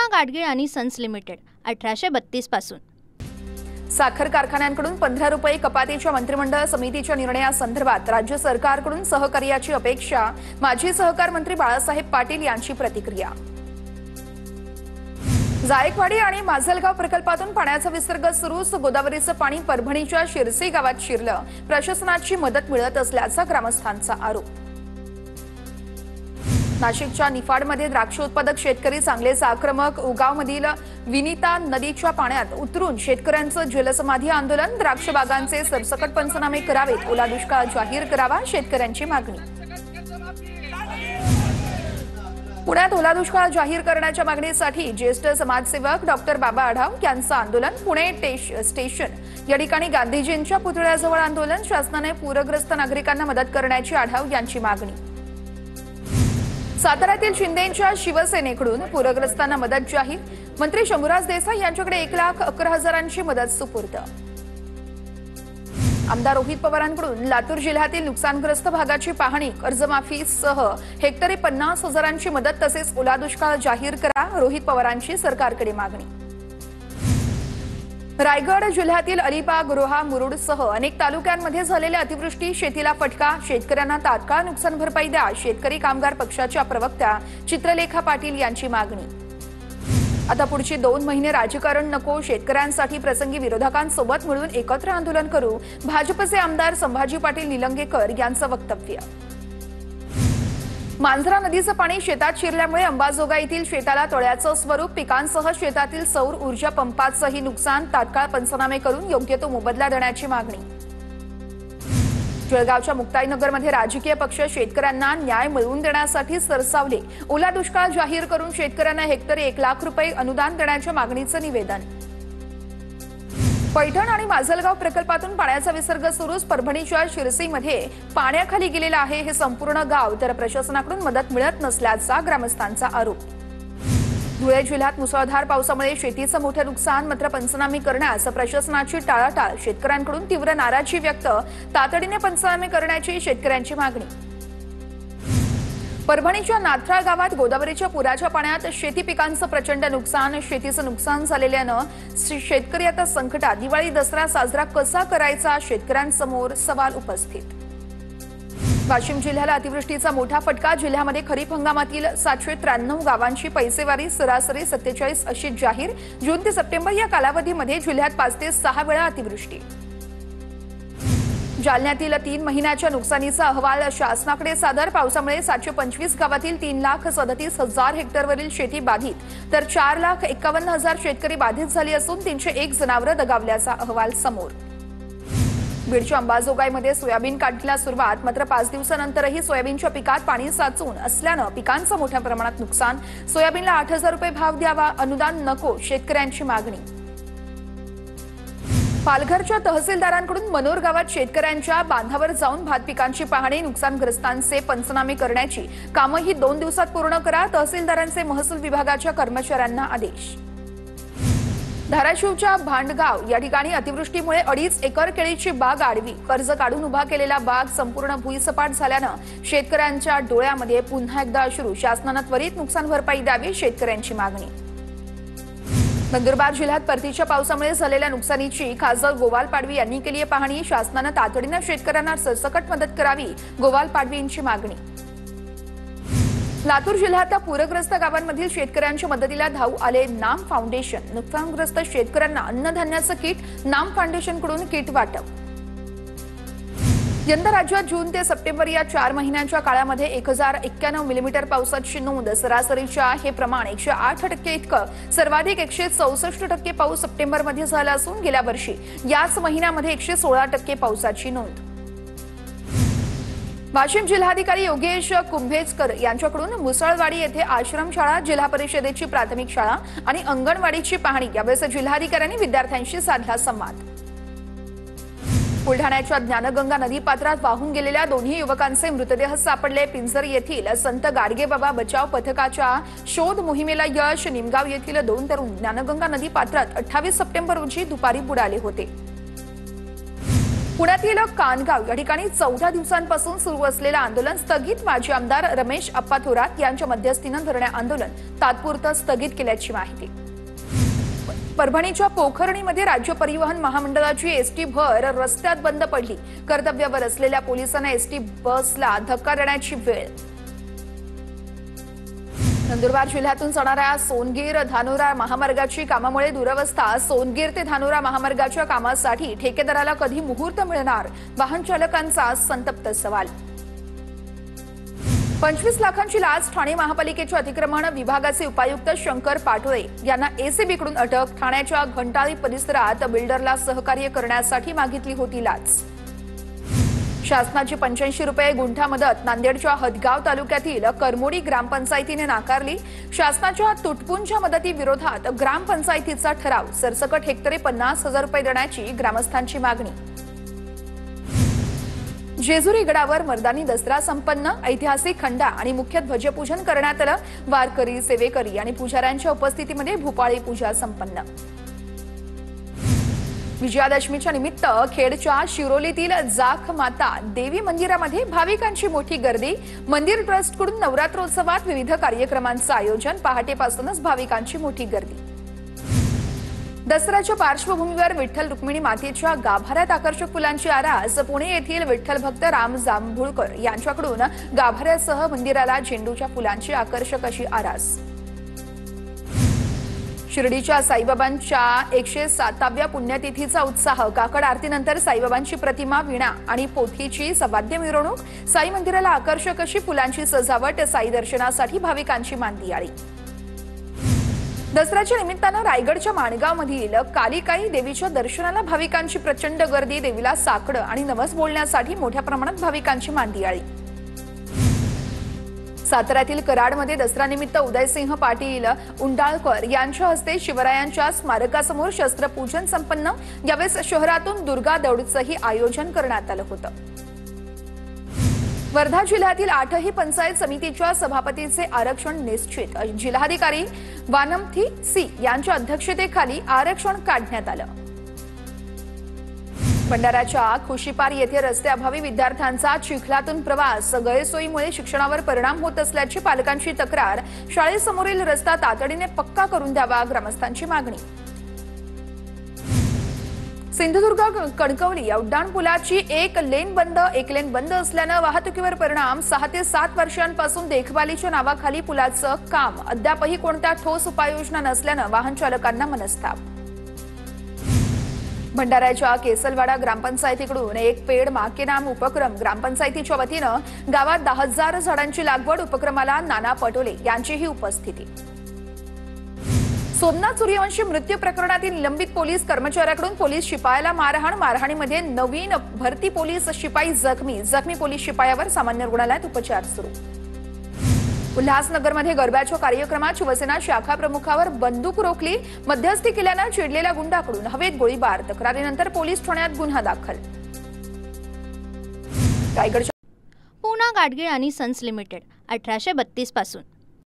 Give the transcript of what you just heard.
कृष्णा गाडगीळ आणि sons limited 1832 पासून। साखर कारखान्यांकडून 15 रुपये कपातीच्या मंत्रिमंडळ समितीच्या निर्णयासंदर्भात राज्य सरकारकडून सहकार्याची अपेक्षा। माजी सहकार मंत्री बाळासाहेब पाटील यांची प्रतिक्रिया। जायकवाडी आणि माजलगाव प्रकल्पातून पाण्याचा विसर्ग सुरूच। गोदावरीचं पाणी परभणीच्या शिरसी गावात शिरलं। प्रशासनाची मदत मिळत असल्याचा ग्रामस्थांचा आरोप। नाशिकच्या निफाडमध्ये द्राक्ष उत्पादक शेतकरी चांगलेच आक्रमक। उगावमधील विनिता नदीच्या पाण्यात उतरून शेतकऱ्यांचं जलसमाधी आंदोलन। द्राक्ष बागांचे सरसकट पंचनामे करावेत, ओला दुष्काळ जाहीर करावा, शेतकऱ्यांची मागणी। पुण्यात ओला दुष्काळ जाहीर करण्याच्या मागणीसाठी ज्येष्ठ समाजसेवक डॉक्टर बाबा आढाव यांचं आंदोलन। पुणे स्टेशन या ठिकाणी गांधीजींच्या पुतळ्याजवळ आंदोलन। शासनाने पूरग्रस्त नागरिकांना मदत करण्याची आढाव यांची मागणी। साताऱ्यातील शिंदेंच्या शिवसेनेकडून पूरग्रस्तांना मदत जाहीर। मंत्री शंभूराज देसाई यांच्याकडे 1,11,000ची मदत सुपूर्द। आमदार रोहित पवारांकडून लातूर जिल्ह्यातील नुकसानग्रस्त भागाची पाहणी। कर्जमाफीसह हेक्टरी 50,000ची मदत तसेच ओला दुष्काळ जाहीर करा, रोहित पवारांची सरकारकडे मागणी। रायगड जिल्ह्यातील अलिबाग, रोहा, मुरुडसह अनेक तालुक्यांमध्ये झालेल्या अतिवृष्टी शेतीला फटका। शेतकऱ्यांना तात्काळ नुकसान भरपाई द्या, शेतकरी कामगार पक्षाच्या प्रवक्त्या चित्रलेखा पाटील यांची मागणी। आता पुढची 2 महिने राजकारण नको, शेतकऱ्यांसाठी प्रसंगी विरोधकांसोबत मिळून एकत्र आंदोलन करू, भाजपचे आमदार संभाजी पाटील निलंगेकर यांचं वक्तव्य। मांजरा नदीचं पाणी शेतात शिरल्यामुळे अंबाजोगाईतील शेताला तळ्याचं स्वरूप। पिकांसह शेतातील सौर ऊर्जा पंपाचंही नुकसान। तात्काळ पंचनामे करून योग्य तो मोबदला देण्याची मागणी। जळगावच्या मुक्ताईनगरमध्ये राजकीय पक्ष शेतकऱ्यांना न्याय मिळवून देण्यासाठी सरसावले। ओला दुष्काळ जाहीर करून शेतकऱ्यांना हेक्टरी 1,00,000 रुपये अनुदान देण्याच्या मागणीचं निवेदन। पैठण आणि माजलगाव प्रकल्पातून पाण्याचा विसर्ग सुरूच। परभणीच्या शिरसीमध्ये पाण्याखाली गेलेलं आहे हे संपूर्ण गाव, तर प्रशासनाकडून मदत मिळत नसल्याचा ग्रामस्थांचा आरोप। धुळे जिल्ह्यात मुसळधार पावसामुळे शेतीचं मोठं नुकसान, मात्र पंचनामे करण्यास प्रशासनाची टाळाटाळ। शेतकऱ्यांकडून तीव्र नाराजी व्यक्त। तातडीने पंचनामे करण्याची शेतकऱ्यांची मागणी। परभणीच्या नाथराळ गावात गोदावरीच्या पुराच्या पाण्यात शेती पिकांचं प्रचंड नुकसान। शेतीचं नुकसान झालेल्यानं शेतकरी आता संकटात। दिवाळी दसरा साजरा कसा करायचा, शेतकऱ्यांसमोर सवाल उपस्थित। वाशिम जिल्ह्याला अतिवृष्टीचा मोठा फटका। जिल्ह्यामध्ये खरीप हंगामातील 793 गावांची पैसेवारी, सरासरी 47 अशी जाहीर। जून ते सप्टेंबर या कालावधीमध्ये जिल्ह्यात 5 ते 6 वेळा अतिवृष्टी। जालन्यातील 3 महिन्याच्या नुकसानीचा अहवाल शासनाकडे सादर। पावसामुळे 725 गावातील 3,37,000 हेक्टरवरील शेती बाधित, तर 4,51,000 शेतकरी बाधित झाले असून 301 जनावरं दगावल्याचा अहवाल समोर। बीडच्या अंबाजोगाईमध्ये सोयाबीन काढणीला सुरुवात, मात्र 5 दिवसानंतरही सोयाबीनच्या पिकात पाणी साचून असल्यानं पिकांचं मोठ्या प्रमाणात नुकसान। सोयाबीनला 8,000 रुपये भाव द्यावा, अनुदान नको, शेतकऱ्यांची मागणी। पालघरच्या तहसीलदारांकडून मनोर गावात शेतकऱ्यांच्या बांधावर जाऊन भात पिकांची पाहणी। नुकसानग्रस्तांचे पंचनामे करण्याची कामंही 2 दिवसात पूर्ण करा, तहसीलदारांचे महसूल विभागाच्या कर्मचाऱ्यांना आदेश। धाराशिवच्या भांडगाव या ठिकाणी अतिवृष्टीमुळे 2.5 एकर केळीची बाग आडवी। कर्ज काढून उभा केलेला बाग संपूर्ण भुईसपाट झाल्यानं शेतकऱ्यांच्या डोळ्यामध्ये पुन्हा एकदा अश्रू। शासनानं त्वरित नुकसान भरपाई द्यावी, शेतकऱ्यांची मागणी। नंदुरबार जिल्ह्यात परतीच्या पावसामुळे झालेल्या नुकसानीची खासदार गोवाल पाडवी यांनी केली आहे पाहणी। शासनानं तातडीनं शेतकऱ्यांना सरसकट मदत करावी, गोवाल पाडवींची मागणी। लातूर जिल्ह्यात पूरग्रस्त गावांमधील शेतकऱ्यांच्या मदतीला धावू आले नाम फाउंडेशन। नुकसानग्रस्त शेतकऱ्यांना अन्नधान्याचं किट, नाम फाउंडेशनकडून किट वाटप। यंदा राज्यात जून ते सप्टेंबर या 4 महिन्यांच्या काळामध्ये 1,091 मिलीमीटर पावसाची नोंद। सरासरीच्या हे प्रमाण 108% इतकं। सर्वाधिक 164% पाऊस सप्टेंबरमध्ये झाला असून गेल्या वर्षी याच महिन्यामध्ये 116% पावसाची नोंद। वाशिम जिल्हाधिकारी योगेश कुंभेजकर यांच्याकडून मुसळवाडी येथे आश्रमशाळा, जिल्हा परिषदेची प्राथमिक शाळा आणि अंगणवाडीची पाहणी। यावेळेस जिल्हाधिकाऱ्यांनी विद्यार्थ्यांशी साधला संवाद। बुलढाण्याच्या ज्ञानगंगा नदीपात्रात वाहून गेलेल्या 2 युवकांचे मृतदेह सापडले। पिंजर येथील संत गाडगेबाबा बचाव पथकाच्या शोध मोहिमेला यश। निमगाव येथील 2 तरुण ज्ञानगंगा नदीपात्रात 28 सप्टेंबर रोजी दुपारी बुडाले होते। पुण्यातील कानगाव या ठिकाणी 14 दिवसांपासून सुरू असलेलं आंदोलन स्थगित माजी आमदार रमेश अप्पा थोरात यांच्या मध्यस्थीने धरणे आंदोलन तात्पुरतं स्थगित केल्याची माहिती। परभणीच्या पोखरणीमध्ये राज्य परिवहन महामंडळाची एसटी भर रस्त्यात बंद पडली। कर्तव्यावर असलेल्या पोलिसांना एसटी बसला धक्का देण्याची वेळ। नंदुरबार जिल्ह्यातून जाणाऱ्या सोनगीर धानोरा महामार्गाची कामामुळे दुरवस्था। सोनगीर ते धानोरा महामार्गाच्या कामासाठी ठेकेदाराला कधी मुहूर्त मिळणार, वाहन चालकांचा संतप्त सवाल। 25 लाखांची लाच, ठाणे महापालिकेच्या अतिक्रमण विभागाचे उपायुक्त शंकर पाटोळे यांना एसीबीकडून अटक। ठाण्याच्या घंटाळी परिसरात बिल्डरला सहकार्य करण्यासाठी मागितली होती लाच। शासनाची 85 रुपये गुंठा मदत नांदेडच्या हदगाव तालुक्यातील करमोडी ग्रामपंचायतीने नाकारली। शासनाच्या तुटपुंच्या मदतीविरोधात ग्रामपंचायतीचा ठराव। सरसकट हेक्टरी 50,000 रुपये देण्याची ग्रामस्थांची मागणी। जेजुरी गडावर मर्दानी दसरा संपन्न। ऐतिहासिक खंडा आणि मुख्य ध्वजपूजन करण्यात आलं। वारकरी, सेवेकरी आणि पुजाऱ्यांच्या उपस्थितीमध्ये भूपाळी पूजा संपन्न। विजयादशमीच्या निमित्त खेडच्या शिरोलीतील जाख माता देवी मंदिरामध्ये भाविकांची मोठी गर्दी। मंदिर ट्रस्टकडून नवरात्रोत्सवात विविध कार्यक्रमांचं आयोजन। पहाटेपासूनच भाविकांची मोठी गर्दी। दसऱ्याच्या पार्श्वभूमीवर विठ्ठल रुक्मिणी मातेच्या गाभाऱ्यात आकर्षक फुलांची आरास। पुणे येथील विठ्ठल भक्त राम जांभुळकर यांच्याकडून गाभाऱ्यासह मंदिराला झेंडूच्या फुलांची आकर्षक अशी आरास। शिर्डीच्या साईबाबांच्या 107व्या पुण्यतिथीचा उत्साह। काकड आरतीनंतर साईबाबांची प्रतिमा, वीणा आणि पोथीची सवाद्य मिरवणूक। साई मंदिराला आकर्षक अशी फुलांची सजावट। साई दर्शनासाठी भाविकांची मांदियाळी। दसऱ्याच्या निमित्तानं रायगडच्या माणगावमधील कालिकाई देवीच्या दर्शनाला भाविकांची प्रचंड गर्दी। देवीला साकडं आणि नवस बोलण्यासाठी मोठ्या प्रमाणात भाविकांची मांदियाळी। साताऱ्यातील कराडमध्ये दसऱ्यानिमित्त उदयसिंह पाटील उंडाळकर यांच्या हस्ते शिवरायांच्या स्मारकासमोर शस्त्रपूजन संपन्न। यावेळेस शहरातून दुर्गा दौडचंही आयोजन करण्यात आलं होतं। वर्धा जिल्ह्यातील 8ही पंचायत समितीच्या सभापतीचे आरक्षण निश्चित। जिल्हाधिकारी वानमथी सी यांच्या अध्यक्षतेखाली आरक्षण काढण्यात आलं। भंडाऱ्याच्या खुशीपार येथे रस्त्याअभावी विद्यार्थ्यांचा चिखलातून प्रवास। गैरसोयीमुळे शिक्षणावर परिणाम होत असल्याची पालकांची तक्रार। शाळेसमोरील रस्ता तातडीने पक्का करून द्यावा, ग्रामस्थांची मागणी। सिंधुदुर्ग कणकवली या उड्डाणपुलाची एक लेन बंद असल्यानं वाहतुकीवर परिणाम। 6 ते 7 वर्षांपासून देखभालीच्या नावाखाली पुलाचं काम अद्यापही कोणत्या ठोस उपाययोजना नसल्यानं वाहन चालकांना मनस्ताप। भंडाऱ्याच्या केसलवाडा ग्रामपंचायतीकडून एक पेड माँ के नाम उपक्रम। ग्रामपंचायतीच्या वतीनं गावात 10,000 झाडांची लागवड। उपक्रमाला नाना पटोले यांचीही उपस्थिती। सोमनाथ सूर्यवंशी मृत्यू प्रकरणातील निलंबित पोलीस कर्मचाऱ्याकडून पोलीस शिपायाला मारहाण। मारहाणीमध्ये नवीन भरती पोलीस शिपाई जखमी पोलीस शिपायावर सामान्य रुग्णालयात उपचार सुरू। उल्हासनगरमध्ये गरब्याच्या कार्यक्रमात शिवसेना शाखा प्रमुखावर बंदूक रोखली। मध्यस्थी केल्यानं चिडलेल्या गुंडाकडून हवेत गोळीबार। तक्रारीनंतर पोलीस ठाण्यात गुन्हा दाखल। पूना गाडगीळ आणि सन्स लिमिटेड 1832 पासून